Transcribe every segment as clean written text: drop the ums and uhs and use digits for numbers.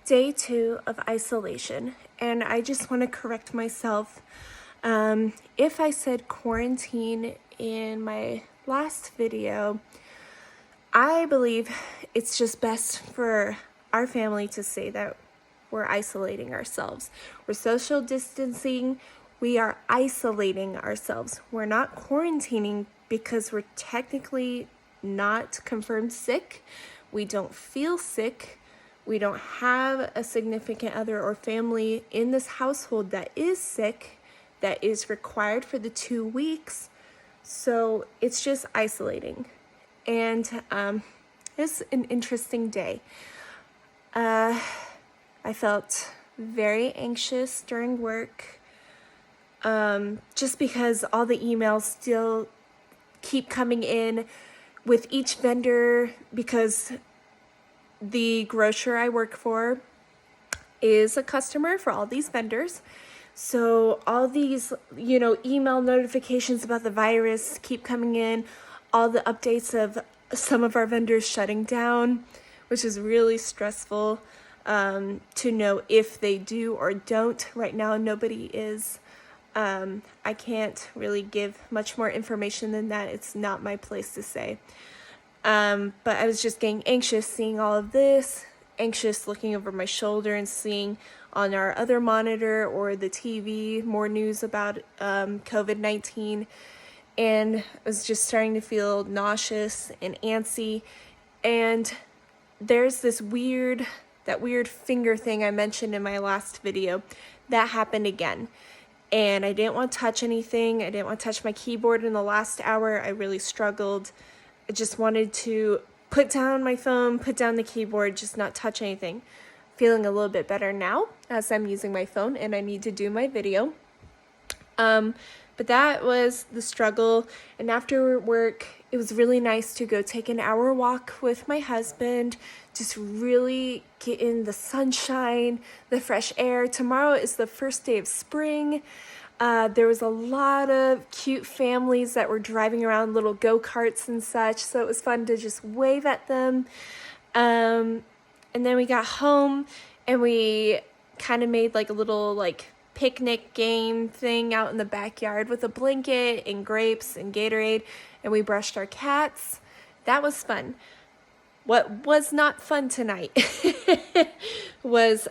day 2 of isolation, and I just want to correct myself. If I said quarantine in my last video, I believe it's just best for our family to say that we're isolating ourselves. We're social distancing. We are isolating ourselves. We're not quarantining because we're technically not confirmed sick. We don't feel sick. We don't have a significant other or family in this household that is sick, that is required for the 2 weeks. So it's just isolating. And it's an interesting day. I felt very anxious during work, just because all the emails still keep coming in with each vendor, because the grocer I work for is a customer for all these vendors. So all these, email notifications about the virus keep coming in, all the updates of some of our vendors shutting down, which is really stressful to know if they do or don't. Right now, nobody is. I can't really give much more information than that. It's not my place to say. But I was just getting anxious seeing all of this, anxious looking over my shoulder and seeing on our other monitor or the TV more news about COVID-19. And I was just starting to feel nauseous and antsy. And there's this weird finger thing I mentioned in my last video that happened again. And I didn't want to touch anything. I didn't want to touch my keyboard in the last hour. I really struggled. I just wanted to put down my phone, put down the keyboard, just not touch anything. Feeling a little bit better now as I'm using my phone and I need to do my video. But that was the struggle. And after work, it was really nice to go take an hour walk with my husband, just really get in the sunshine, the fresh air. Tomorrow is the first day of spring. There was a lot of cute families that were driving around little go-karts and such, so it was fun to just wave at them. And then we got home and we kind of made like a little picnic game thing out in the backyard with a blanket and grapes and Gatorade, and we brushed our cats. That was fun. What was not fun tonight was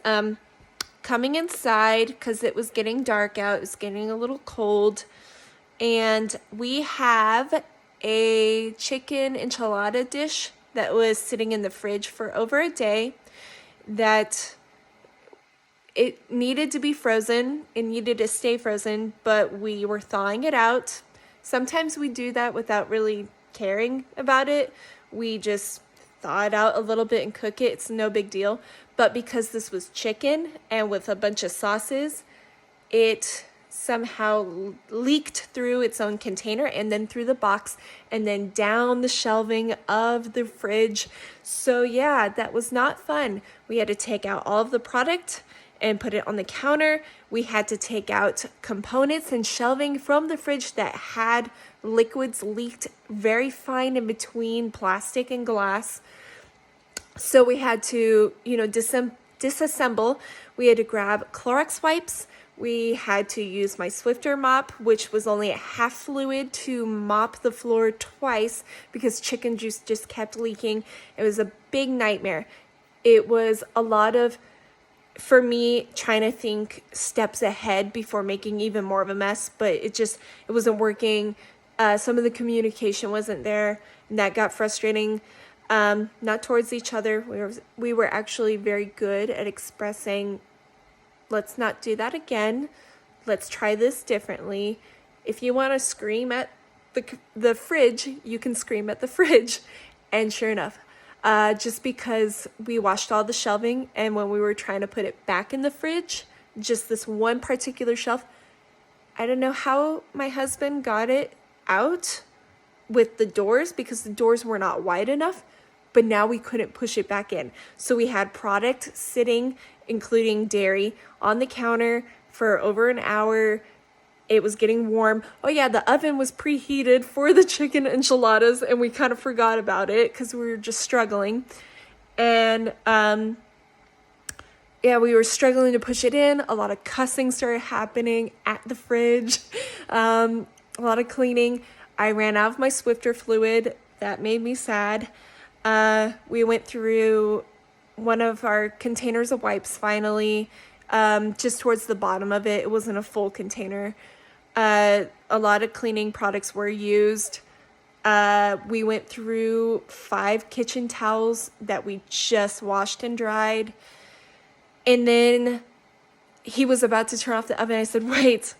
coming inside because it was getting dark out. It was getting a little cold, and we have a chicken enchilada dish that was sitting in the fridge for over a day that it needed to be frozen. It needed to stay frozen, but we were thawing it out. Sometimes we do that without really caring about it. We just thaw it out a little bit and cook it. It's no big deal. But because this was chicken and with a bunch of sauces, it somehow leaked through its own container and then through the box and then down the shelving of the fridge. So yeah, that was not fun. We had to take out all of the product and put it on the counter. We had to take out components and shelving from the fridge that had liquids leaked very fine in between plastic and glass. So we had to, disassemble. We had to grab Clorox wipes. We had to use my Swiffer mop, which was only at half fluid, to mop the floor twice because chicken juice just kept leaking. It was a big nightmare. It was a lot of, for me, trying to think steps ahead before making even more of a mess, but it wasn't working. Some of the communication wasn't there, and that got frustrating. Not towards each other. We were actually very good at expressing, let's not do that again. Let's try this differently. If you want to scream at the fridge, you can scream at the fridge. And sure enough, just because we washed all the shelving, and when we were trying to put it back in the fridge, just this one particular shelf, I don't know how my husband got it out with the doors because the doors were not wide enough, but now we couldn't push it back in. So we had product sitting, including dairy, on the counter for over an hour. It was getting warm. Oh yeah, the oven was preheated for the chicken enchiladas, and we kind of forgot about it because we were just struggling. And yeah, we were struggling to push it in. A lot of cussing started happening at the fridge. A lot of cleaning. I ran out of my Swiffer fluid. That made me sad. We went through one of our containers of wipes finally, just towards the bottom of it. It wasn't a full container. A lot of cleaning products were used. We went through 5 kitchen towels that we just washed and dried. And then he was about to turn off the oven. I said, wait,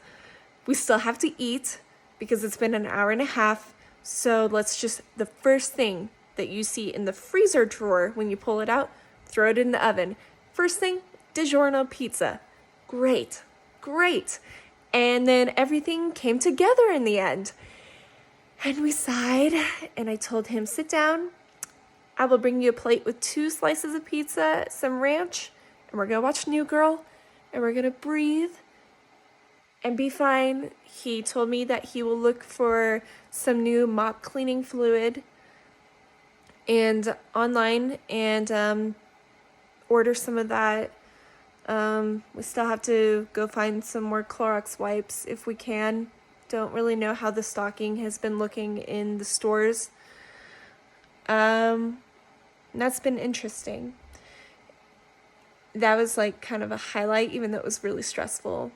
we still have to eat because it's been an hour and a half. So let's just, the first thing that you see in the freezer drawer when you pull it out, throw it in the oven. First thing, DiGiorno pizza. Great, great. And then everything came together in the end. And we sighed, and I told him, sit down. I will bring you a plate with 2 slices of pizza, some ranch, and we're gonna watch New Girl, and we're gonna breathe and be fine. He told me that he will look for some new mop cleaning fluid and online and order some of that. We still have to go find some more Clorox wipes if we can. Don't really know how the stocking has been looking in the stores. That's been interesting. That was like kind of a highlight, even though it was really stressful.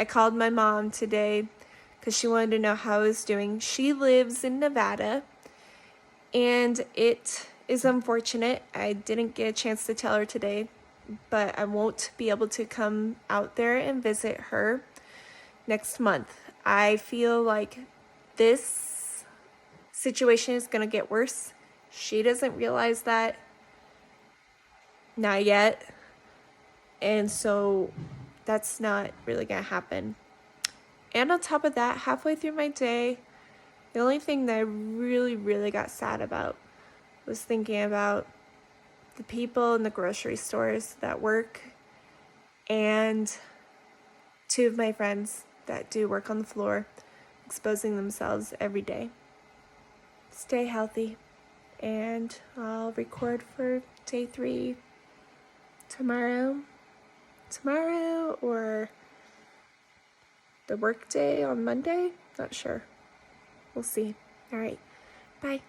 I called my mom today because she wanted to know how I was doing. She lives in Nevada, and it is unfortunate. I didn't get a chance to tell her today, but I won't be able to come out there and visit her next month. I feel like this situation is going to get worse. She doesn't realize that. Not yet. And so that's not really going to happen. And on top of that, halfway through my day, the only thing that I really got sad about was thinking about the people in the grocery stores that work and 2 of my friends that do work on the floor, exposing themselves every day. Stay healthy, and I'll record for day 3 tomorrow or the work day on Monday. Not sure. We'll see. All right. Bye.